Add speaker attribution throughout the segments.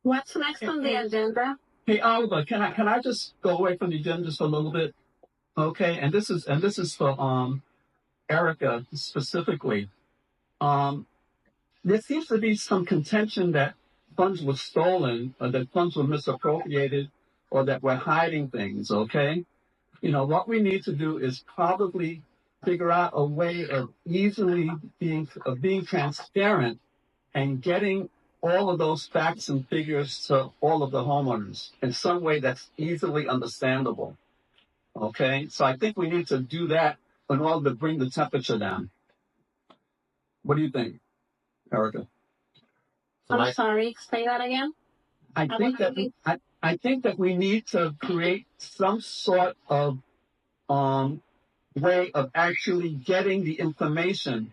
Speaker 1: What's next on the agenda?
Speaker 2: Hey, Oliver, can I just go away from the agenda just a little bit? Okay, and this is for Erica specifically. There seems to be some contention that funds were stolen, or that funds were misappropriated, or that we're hiding things. Okay, what we need to do is probably figure out a way of easily being transparent and getting all of those facts and figures to all of the homeowners in some way that's easily understandable. Okay, so I think we need to do that in order to bring the temperature down. What do you think, Erica?
Speaker 1: I'm sorry, say that again.
Speaker 2: I think that we need to create some sort of way of actually getting the information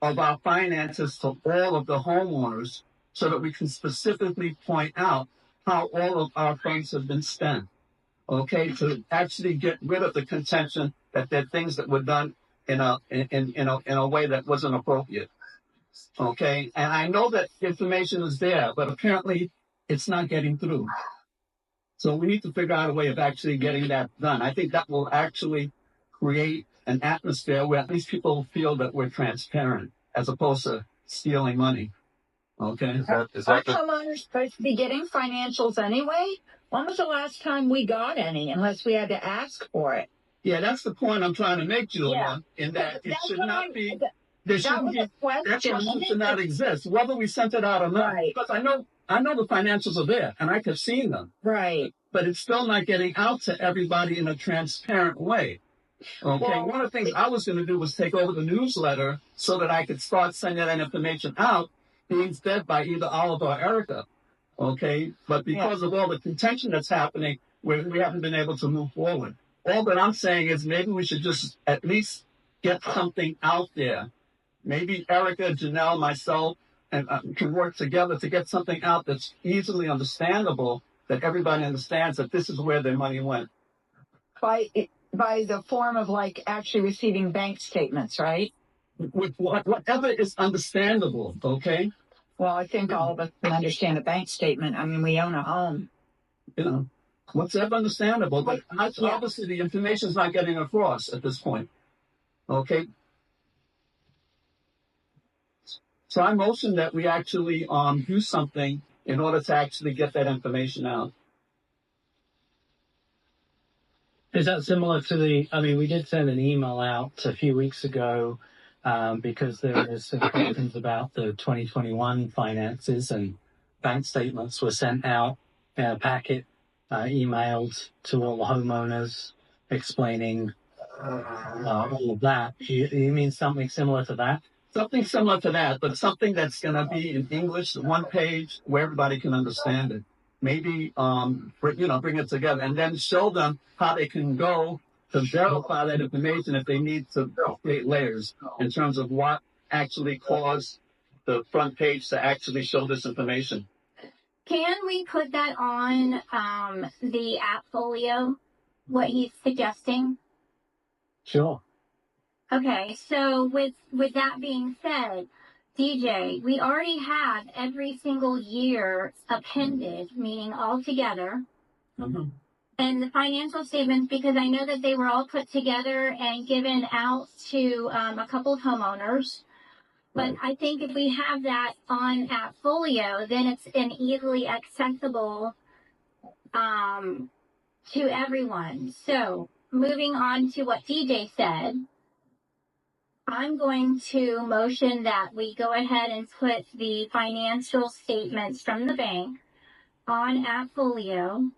Speaker 2: of our finances to all of the homeowners so that we can specifically point out how all of our funds have been spent. Okay, to actually get rid of the contention that there are things that were done in a way that wasn't appropriate. Okay, and I know that information is there, but apparently it's not getting through. So we need to figure out a way of actually getting that done. I think that will actually create an atmosphere where at least people feel that we're transparent as opposed to stealing money. Okay.
Speaker 3: Is that homeowners supposed to be getting financials anyway? When was the last time we got any, unless we had to ask for it?
Speaker 2: Yeah, that's the point I'm trying to make, Julia, in that it should not be. There shouldn't be. That question should not exist, whether we sent it out or not.
Speaker 3: Right.
Speaker 2: Because I know the financials are there, and I have seen them.
Speaker 3: Right.
Speaker 2: But it's still not getting out to everybody in a transparent way. Okay. Well, one of the things I was going to do was take over the newsletter so that I could start sending that information out, being fed by either Oliver or Erica. Okay. But because of all the contention that's happening, we haven't been able to move forward. All that I'm saying is maybe we should just at least get something out there. Maybe Erica, Janelle, myself, and can work together to get something out that's easily understandable, that everybody understands that this is where their money went.
Speaker 3: By the form of like actually receiving bank statements, right?
Speaker 2: With whatever is understandable, okay?
Speaker 3: Well, I think all of us can understand a bank statement. I mean, we own a home.
Speaker 2: Whatever understandable, but obviously the information is not getting across at this point. Okay? So I motion that we actually do something in order to actually get that information out.
Speaker 4: Is that similar to we did send an email out a few weeks ago because there was some questions about the 2021 finances, and bank statements were sent out in a packet, emailed to all the homeowners explaining all of that. You mean something similar to that?
Speaker 2: Something similar to that, but something that's going to be in English, one page where everybody can understand it. Maybe, bring it together and then show them how they can go to verify that information if they need to create layers in terms of what actually caused the front page to actually show this information.
Speaker 1: Can we put that on the Appfolio, what he's suggesting?
Speaker 4: Sure.
Speaker 1: Okay, so with that being said, DJ, we already have every single year appended, meaning all together, and the financial statements, because I know that they were all put together and given out to a couple of homeowners. But I think if we have that on Appfolio, then it's an easily accessible to everyone. So moving on to what DJ said, I'm going to motion that we go ahead and put the financial statements from the bank on Appfolio.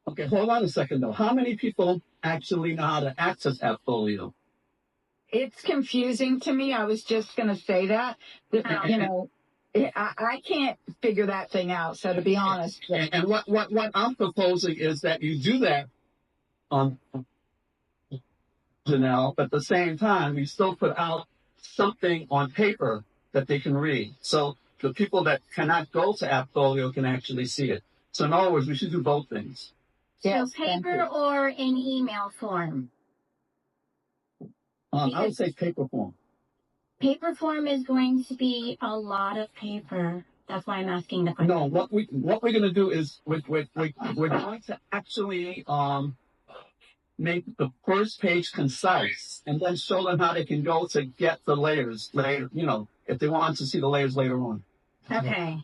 Speaker 2: Okay, hold on a second though. How many people actually know how to access Appfolio?
Speaker 3: It's confusing to me. I was just going to say that. I can't figure that thing out. So to be honest,
Speaker 2: and what I'm proposing is that you do that on Janelle, but at the same time, we still put out something on paper that they can read. So the people that cannot go to Appfolio can actually see it. So in other words, we should do both things.
Speaker 1: Yes, so paper or in email form?
Speaker 2: I would say paper form.
Speaker 1: Paper form is going to be a lot of paper. That's why I'm asking the question.
Speaker 2: No, what we're going to do is we're going to actually make the first page concise and then show them how they can go to get the layers later. You know, if they want to see the layers later on.
Speaker 1: Okay.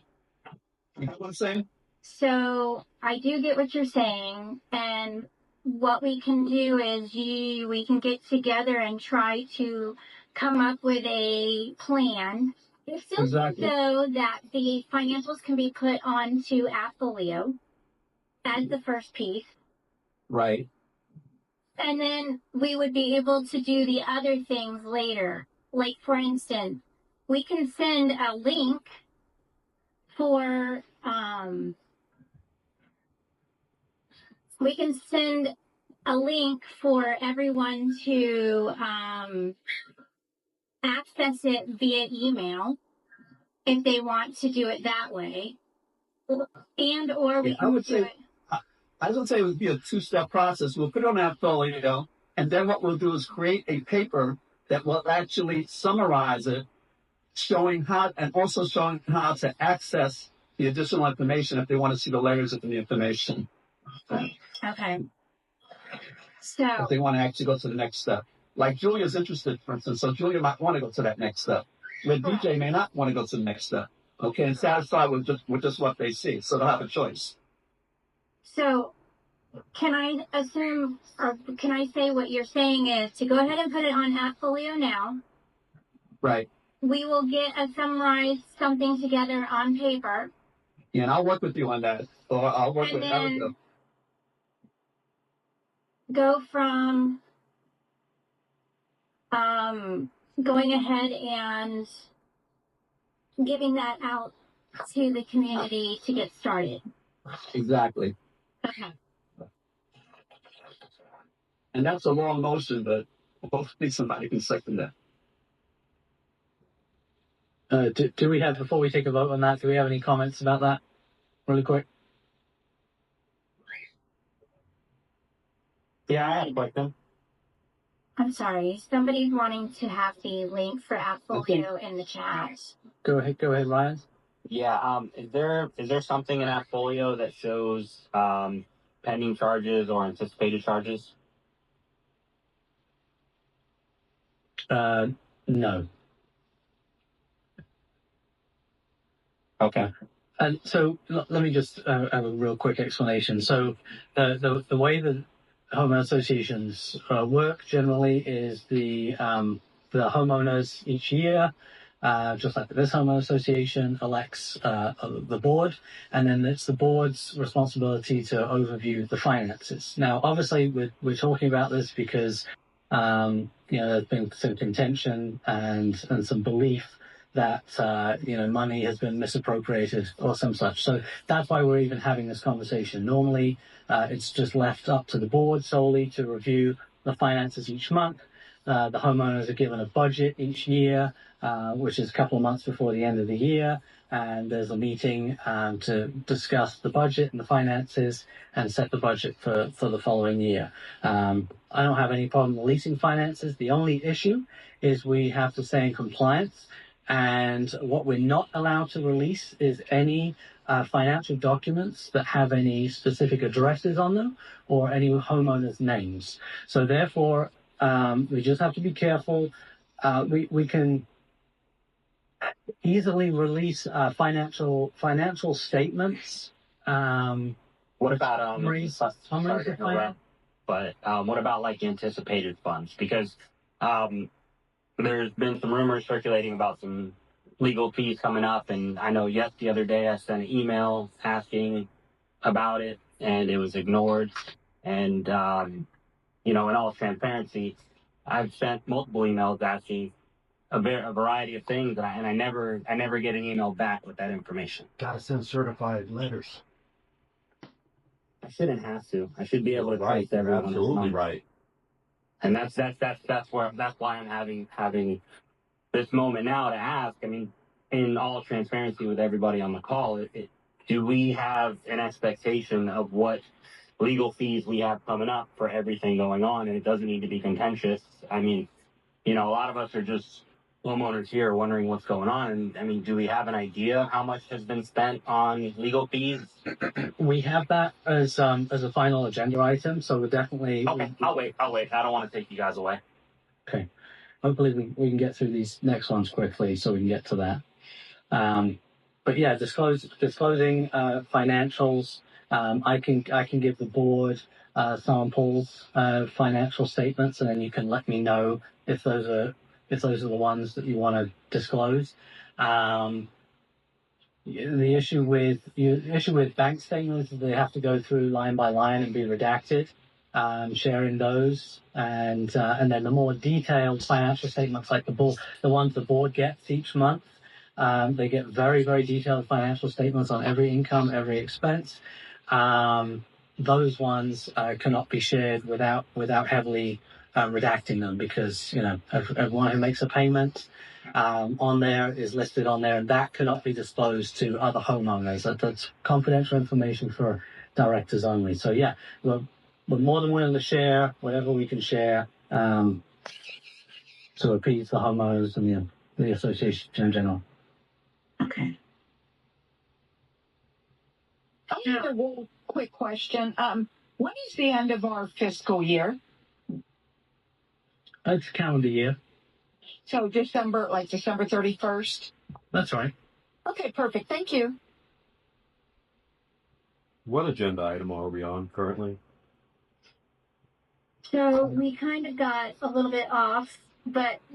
Speaker 2: You know what I'm saying?
Speaker 1: So I do get what you're saying, and what we can do is we can get together and try to come up with a plan. I still
Speaker 2: Exactly.
Speaker 1: think, though, that the financials can be put onto Appfolio as the first piece.
Speaker 2: Right.
Speaker 1: And then we would be able to do the other things later. Like, for instance, we can send a link for, everyone to access it via email if they want to do it that way. And or we can do it.
Speaker 2: I would say it would be a two-step process. We'll put it on Appfolio, and then what we'll do is create a paper that will actually summarize it, showing how to access the additional information if they want to see the layers of the information.
Speaker 1: Okay. So
Speaker 2: if they want to actually go to the next step. Like Julia's interested, for instance, so Julia might want to go to that next step. But DJ may not want to go to the next step. Okay, and satisfied with just what they see. So they'll have a choice.
Speaker 1: So can I assume, or can I say what you're saying is to go ahead and put it on Appfolio now?
Speaker 2: Right.
Speaker 1: We will get a summarized something together on paper.
Speaker 2: Yeah, and I'll work with you on that. Or I'll work with Erica.
Speaker 1: Go from going ahead and giving that out to the community to get started.
Speaker 2: Exactly.
Speaker 1: Okay.
Speaker 2: And that's a long motion, but hopefully somebody can second that.
Speaker 4: Do we have, before we take a vote on that, do we have any comments about that? Really quick.
Speaker 5: Yeah, I had a question.
Speaker 1: I'm sorry. Somebody's wanting to have the link for Appfolio in the chat.
Speaker 4: Go ahead, Ryan.
Speaker 5: Yeah, is there something in Appfolio that shows pending charges or anticipated charges?
Speaker 4: No.
Speaker 5: Okay.
Speaker 4: And so let me just have a real quick explanation. So the way that homeowner associations work generally is the homeowners each year, just like this homeowner association, elects the board, and then it's the board's responsibility to overview the finances. Now, obviously, we're talking about this because there's been some contention and some belief that money has been misappropriated or some such. So that's why we're even having this conversation. Normally, it's just left up to the board solely to review the finances each month. The homeowners are given a budget each year, which is a couple of months before the end of the year, and there's a meeting to discuss the budget and the finances and set the budget for the following year. I don't have any problem releasing finances. The only issue is we have to stay in compliance. And what we're not allowed to release is any financial documents that have any specific addresses on them or any homeowners' names. So therefore, we just have to be careful. We can easily release financial statements.
Speaker 5: What about what about like anticipated funds? Because there's been some rumors circulating about some legal fees coming up, and I know the other day I sent an email asking about it, and it was ignored. And in all transparency, I've sent multiple emails asking a variety of things, and I never get an email back with that information.
Speaker 6: Gotta send certified letters.
Speaker 5: I shouldn't have to. I should be able to trace everyone.
Speaker 6: Absolutely right.
Speaker 5: And that's why I'm having this moment now to ask. I mean, in all transparency with everybody on the call, do we have an expectation of what legal fees we have coming up for everything going on? And it doesn't need to be contentious. I mean, a lot of us are just homeowners here are wondering what's going on. And I mean, do we have an idea of how much has been spent on legal fees?
Speaker 4: We have that as a final agenda item, so we're definitely.
Speaker 5: Okay, I'll wait. I don't want to take you guys away.
Speaker 4: Okay. Hopefully we can get through these next ones quickly so we can get to that. But yeah, disclosing financials. I can give the board samples of financial statements, and then you can let me know if those are the ones that you want to disclose. The issue with bank statements is they have to go through line by line and be redacted. Sharing those, and then the more detailed financial statements, like the ones the board gets each month. They get very, very detailed financial statements on every income, every expense. Those ones cannot be shared without heavily redacting them, because everyone who makes a payment on there is listed on there, and that cannot be disclosed to other homeowners. That's confidential information for directors only. So yeah, we're more than willing to share whatever we can share to appease the homeowners and the association in general.
Speaker 3: Okay. I have a real quick question. When is the end of our fiscal year?
Speaker 4: It's calendar year.
Speaker 3: So December 31st?
Speaker 4: That's right.
Speaker 3: Okay, perfect. Thank you.
Speaker 6: What agenda item are we on currently?
Speaker 1: So we kind of got a little bit off, but